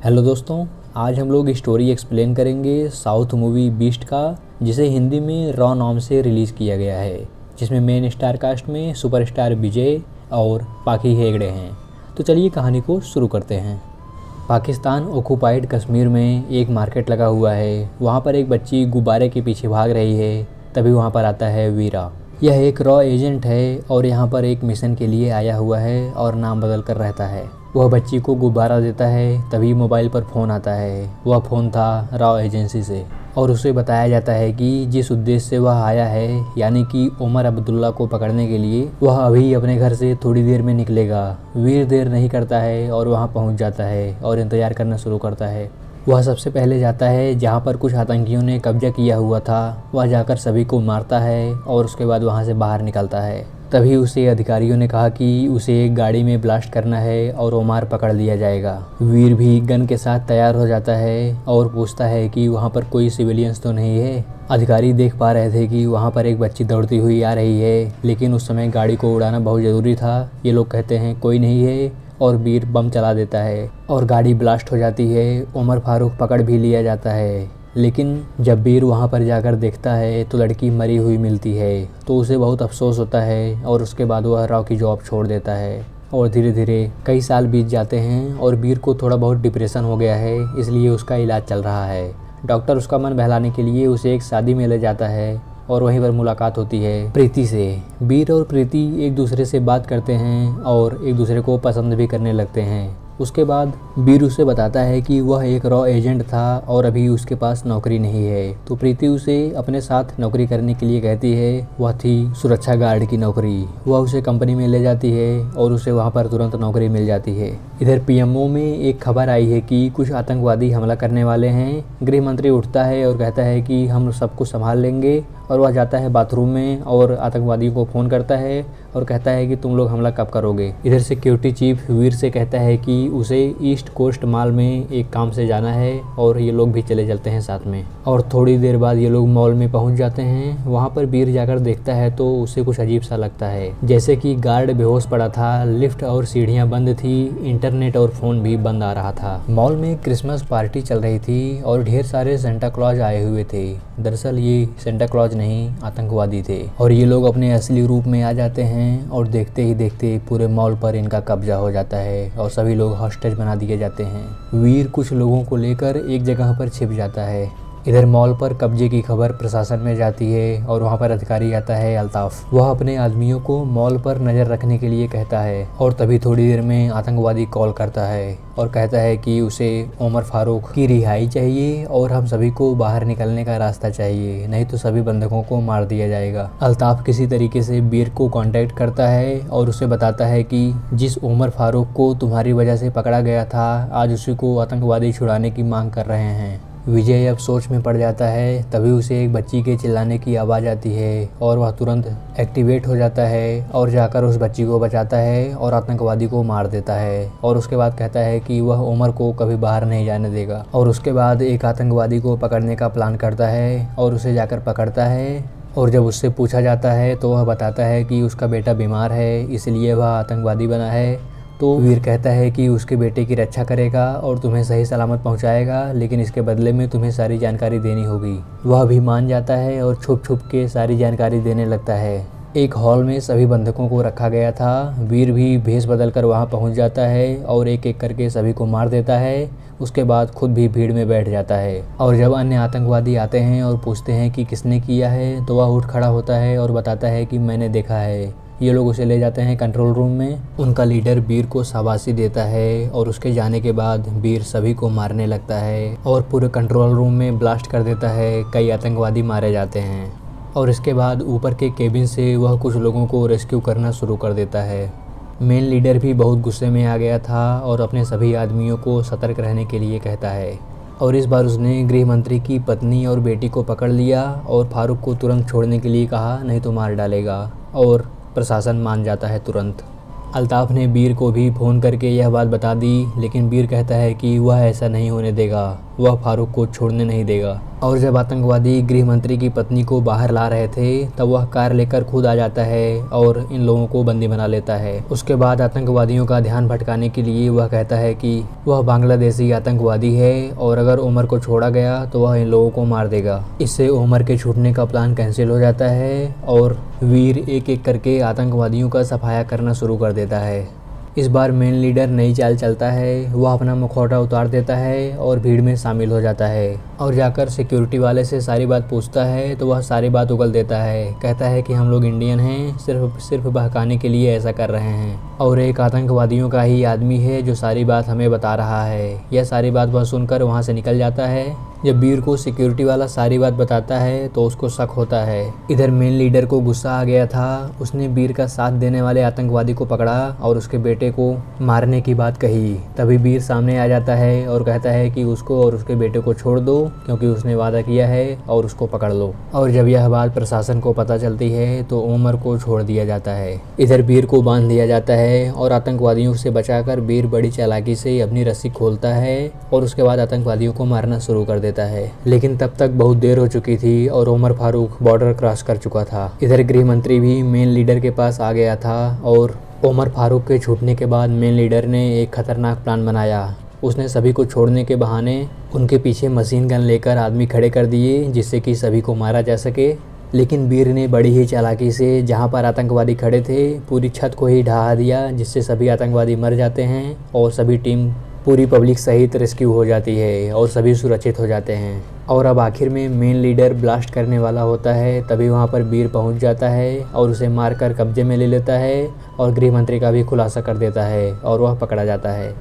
Hello दोस्तों, आज हम लोग स्टोरी एक्सप्लेन करेंगे साउथ मूवी बीस्ट का, जिसे हिंदी में रॉ नाम से रिलीज़ किया गया है, जिसमें मेन स्टार कास्ट में सुपरस्टार विजय और पाखी हेगड़े हैं। तो चलिए कहानी को शुरू करते हैं। पाकिस्तान ऑक्युपाइड कश्मीर में एक मार्केट लगा हुआ है। वहाँ पर एक बच्ची गुब्बारे के पीछे भाग रही है। तभी वहाँ पर आता है वीरा। यह एक रॉ एजेंट है और यहाँ पर एक मिशन के लिए आया हुआ है और नाम बदल कर रहता है। वह बच्ची को गुब्बारा देता है। तभी मोबाइल पर फ़ोन आता है। वह फ़ोन था रॉ एजेंसी से और उसे बताया जाता है कि जिस उद्देश्य से वह आया है, यानी कि उमर अब्दुल्ला को पकड़ने के लिए, वह अभी अपने घर से थोड़ी देर में निकलेगा। वीर देर नहीं करता है और वहाँ पहुँच जाता है और इंतज़ार करना शुरू करता है। वह सबसे पहले जाता है जहाँ पर कुछ आतंकियों ने कब्जा किया हुआ था। वह जाकर सभी को मारता है और उसके बाद वहाँ से बाहर निकलता है। तभी उसे अधिकारियों ने कहा कि उसे एक गाड़ी में ब्लास्ट करना है और ओमार पकड़ लिया जाएगा। वीर भी गन के साथ तैयार हो जाता है और पूछता है कि वहाँ पर कोई सिविलियंस तो नहीं है। अधिकारी देख पा रहे थे कि वहाँ पर एक बच्ची दौड़ती हुई आ रही है, लेकिन उस समय गाड़ी को उड़ाना बहुत ज़रूरी था। ये लोग कहते हैं कोई नहीं है और वीर बम चला देता है और गाड़ी ब्लास्ट हो जाती है। उमर फारूक पकड़ भी लिया जाता है, लेकिन जब वीर वहाँ पर जाकर देखता है तो लड़की मरी हुई मिलती है, तो उसे बहुत अफसोस होता है और उसके बाद वह रॉ की जॉब छोड़ देता है। और धीरे धीरे कई साल बीत जाते हैं और वीर को थोड़ा बहुत डिप्रेशन हो गया है, इसलिए उसका इलाज चल रहा है। डॉक्टर उसका मन बहलाने के लिए उसे एक शादी में ले जाता है और वहीं पर मुलाकात होती है प्रीति से। वीर और प्रीति एक दूसरे से बात करते हैं और एक दूसरे को पसंद भी करने लगते हैं। उसके बाद वीर उसे बताता है कि वह एक रॉ एजेंट था और अभी उसके पास नौकरी नहीं है। तो प्रीति उसे अपने साथ नौकरी करने के लिए कहती है। वह थी सुरक्षा गार्ड की नौकरी। वह उसे कंपनी में ले जाती है और उसे वहां पर तुरंत नौकरी मिल जाती है। इधर पीएमओ में एक खबर आई है कि कुछ आतंकवादी हमला करने वाले हैं। गृह मंत्री उठता है और कहता है कि हम सब कुछ संभाल लेंगे, और वह जाता है बाथरूम में और आतंकवादियों को फ़ोन करता है और कहता है कि तुम लोग हमला कब करोगे। इधर सिक्योरिटी चीफ वीर से कहता है कि उसे ईस्ट कोस्ट मॉल में एक काम से जाना है और ये लोग भी चले चलते हैं साथ में। और थोड़ी देर बाद ये लोग मॉल में पहुंच जाते हैं। वहां पर वीर जाकर देखता है तो उसे कुछ अजीब सा लगता है, जैसे कि गार्ड बेहोश पड़ा था, लिफ्ट और सीढ़ियाँ बंद थी, इंटरनेट और फ़ोन भी बंद आ रहा था। मॉल में क्रिसमस पार्टी चल रही थी और ढेर सारे सेंटा क्लॉज आए हुए थे। दरअसल ये सेंटा क्लॉज नहीं, आतंकवादी थे और ये लोग अपने असली रूप में आ जाते हैं और देखते ही देखते पूरे मॉल पर इनका कब्जा हो जाता है और सभी लोग हॉस्टेज बना दिए जाते हैं। वीर कुछ लोगों को लेकर एक जगह पर छिप जाता है। इधर मॉल पर कब्जे की खबर प्रशासन में जाती है और वहाँ पर अधिकारी आता है अल्ताफ। वह अपने आदमियों को मॉल पर नज़र रखने के लिए कहता है और तभी थोड़ी देर में आतंकवादी कॉल करता है और कहता है कि उसे उमर फारूक की रिहाई चाहिए और हम सभी को बाहर निकलने का रास्ता चाहिए, नहीं तो सभी बंधकों को मार दिया जाएगा। अल्ताफ किसी तरीके से वीर को कांटेक्ट करता है और उसे बताता है कि जिस उमर फारूक को तुम्हारी वजह से पकड़ा गया था, आज उसी को आतंकवादी छुड़ाने की मांग कर रहे हैं। विजय अब सोच में पड़ जाता है। तभी उसे एक बच्ची के चिल्लाने की आवाज़ आती है और वह तुरंत एक्टिवेट हो जाता है और जाकर उस बच्ची को बचाता है और आतंकवादी को मार देता है। और उसके बाद कहता है कि वह उमर को कभी बाहर नहीं जाने देगा। और उसके बाद एक आतंकवादी को पकड़ने का प्लान करता है और उसे जाकर पकड़ता है। और जब उससे पूछा जाता है तो वह बताता है कि उसका बेटा बीमार है, इसलिए वह आतंकवादी बना है। तो वीर कहता है कि उसके बेटे की रक्षा करेगा और तुम्हें सही सलामत पहुंचाएगा, लेकिन इसके बदले में तुम्हें सारी जानकारी देनी होगी। वह भी मान जाता है और छुप छुप के सारी जानकारी देने लगता है। एक हॉल में सभी बंधकों को रखा गया था। वीर भी भेष बदल कर वहाँ पहुँच जाता है और एक एक करके सभी को मार देता है। उसके बाद खुद भी भीड़ में बैठ जाता है। और जब अन्य आतंकवादी आते हैं और पूछते हैं कि किसने किया है, तो वह उठ खड़ा होता है और बताता है कि मैंने देखा है। ये लोग उसे ले जाते हैं कंट्रोल रूम में। उनका लीडर वीर को शाबाशी देता है और उसके जाने के बाद वीर सभी को मारने लगता है और पूरे कंट्रोल रूम में ब्लास्ट कर देता है। कई आतंकवादी मारे जाते हैं और इसके बाद ऊपर के केबिन से वह कुछ लोगों को रेस्क्यू करना शुरू कर देता है। मेन लीडर भी बहुत गुस्से में आ गया था और अपने सभी आदमियों को सतर्क रहने के लिए कहता है। और इस बार उसने गृह मंत्री की पत्नी और बेटी को पकड़ लिया और फारूक को तुरंत छोड़ने के लिए कहा, नहीं तो मार डालेगा। और प्रशासन मान जाता है तुरंत। अल्ताफ ने वीर को भी फ़ोन करके यह बात बता दी, लेकिन वीर कहता है कि वह ऐसा नहीं होने देगा। वह फारूक को छोड़ने नहीं देगा। और जब आतंकवादी गृह मंत्री की पत्नी को बाहर ला रहे थे तब वह कार लेकर खुद आ जाता है और इन लोगों को बंदी बना लेता है। उसके बाद आतंकवादियों का ध्यान भटकाने के लिए वह कहता है कि वह बांग्लादेशी आतंकवादी है और अगर उमर को छोड़ा गया तो वह इन लोगों को मार देगा। इससे उमर के छूटने का प्लान कैंसिल हो जाता है और वीर एक एक करके आतंकवादियों का सफाया करना शुरू कर देता है। इस बार मेन लीडर नई चाल चलता है, वह अपना मुखौटा उतार देता है और भीड़ में शामिल हो जाता है और जाकर सिक्योरिटी वाले से सारी बात पूछता है तो वह सारी बात उगल देता है। कहता है कि हम लोग इंडियन हैं, सिर्फ बहकाने के लिए ऐसा कर रहे हैं और एक आतंकवादियों का ही आदमी है जो सारी बात हमें बता रहा है। यह सारी बात वह सुनकर वहाँ से निकल जाता है। जब वीर को सिक्योरिटी वाला सारी बात बताता है तो उसको शक होता है। इधर मेन लीडर को गुस्सा आ गया था, उसने वीर का साथ देने वाले आतंकवादी को पकड़ा और उसके बेटे को मारने की बात कही। तभी वीर सामने आ जाता है और कहता है कि उसको और उसके बेटे को छोड़ दो क्योंकि उसने वादा किया है और उसको पकड़ लो। और जब यह बात प्रशासन को पता चलती है तो उमर को छोड़ दिया जाता है। इधर वीर को बांध दिया जाता है और आतंकवादियों से बचाकर वीर बड़ी चालाकी से अपनी रस्सी खोलता है और उसके बाद आतंकवादियों को मारना शुरू कर देता है। लेकिन तब तक बहुत देर हो चुकी थी और उमर फारूक बॉर्डर क्रॉस कर चुका था। इधर गृह मंत्री भी मेन लीडर के पास आ गया था और उमर फारूक के छूटने के बाद मेन लीडर ने एक खतरनाक प्लान बनाया। उसने सभी को छोड़ने के बहाने उनके पीछे मशीन गन लेकर आदमी खड़े कर दिए जिससे कि सभी को मारा जा सके। लेकिन वीर ने बड़ी ही चालाकी से जहां पर आतंकवादी खड़े थे पूरी छत को ही ढहा दिया जिससे सभी आतंकवादी मर जाते हैं और सभी टीम पूरी पब्लिक सहित रेस्क्यू हो जाती है और सभी सुरक्षित हो जाते हैं। और अब आखिर में मेन लीडर ब्लास्ट करने वाला होता है, तभी वहां पर वीर पहुंच जाता है और उसे मारकर कब्जे में ले लेता है और गृह मंत्री का भी खुलासा कर देता है और वह पकड़ा जाता है।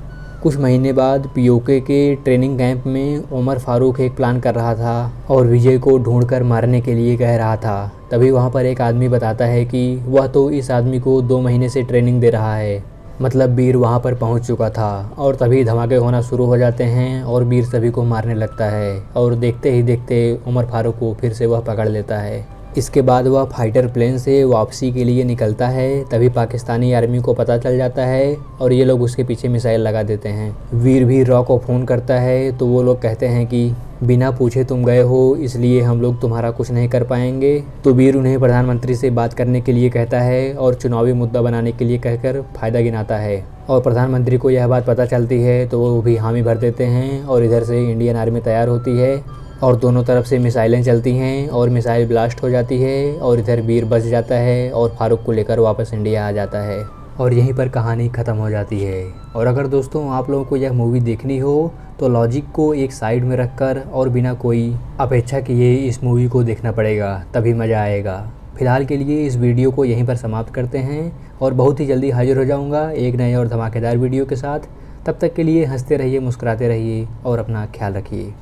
कुछ महीने बाद पीओके के ट्रेनिंग कैंप में उमर फारूक एक प्लान कर रहा था और विजय को ढूंढकर मारने के लिए कह रहा था। तभी वहाँ पर एक आदमी बताता है कि वह तो इस आदमी को 2 महीने से ट्रेनिंग दे रहा है। मतलब वीर वहाँ पर पहुँच चुका था और तभी धमाके होना शुरू हो जाते हैं और वीर सभी को मारने लगता है और देखते ही देखते उमर फारूक को फिर से वह पकड़ लेता है। इसके बाद वह फाइटर प्लेन से वापसी के लिए निकलता है। तभी पाकिस्तानी आर्मी को पता चल जाता है और ये लोग उसके पीछे मिसाइल लगा देते हैं। वीर भी रॉ को फ़ोन करता है तो वो लोग कहते हैं कि बिना पूछे तुम गए हो इसलिए हम लोग तुम्हारा कुछ नहीं कर पाएंगे। तो वीर उन्हें प्रधानमंत्री से बात करने के लिए कहता है और चुनावी मुद्दा बनाने के लिए कहकर फ़ायदा गिनाता है। और प्रधानमंत्री को यह बात पता चलती है तो वो भी हामी भर देते हैं और इधर से इंडियन आर्मी तैयार होती है और दोनों तरफ से मिसाइलें चलती हैं और मिसाइल ब्लास्ट हो जाती है और इधर वीर बच जाता है और फारूक को लेकर वापस इंडिया आ जाता है और यहीं पर कहानी ख़त्म हो जाती है। और अगर दोस्तों आप लोगों को यह मूवी देखनी हो तो लॉजिक को एक साइड में रखकर और बिना कोई अपेक्षा किए इस मूवी को देखना पड़ेगा, तभी मज़ा आएगा। फिलहाल के लिए इस वीडियो को यहीं पर समाप्त करते हैं और बहुत ही जल्दी हाजिर हो जाऊँगा एक नए और धमाकेदार वीडियो के साथ। तब तक के लिए हंसते रहिए, मुस्कुराते रहिए और अपना ख्याल रखिए।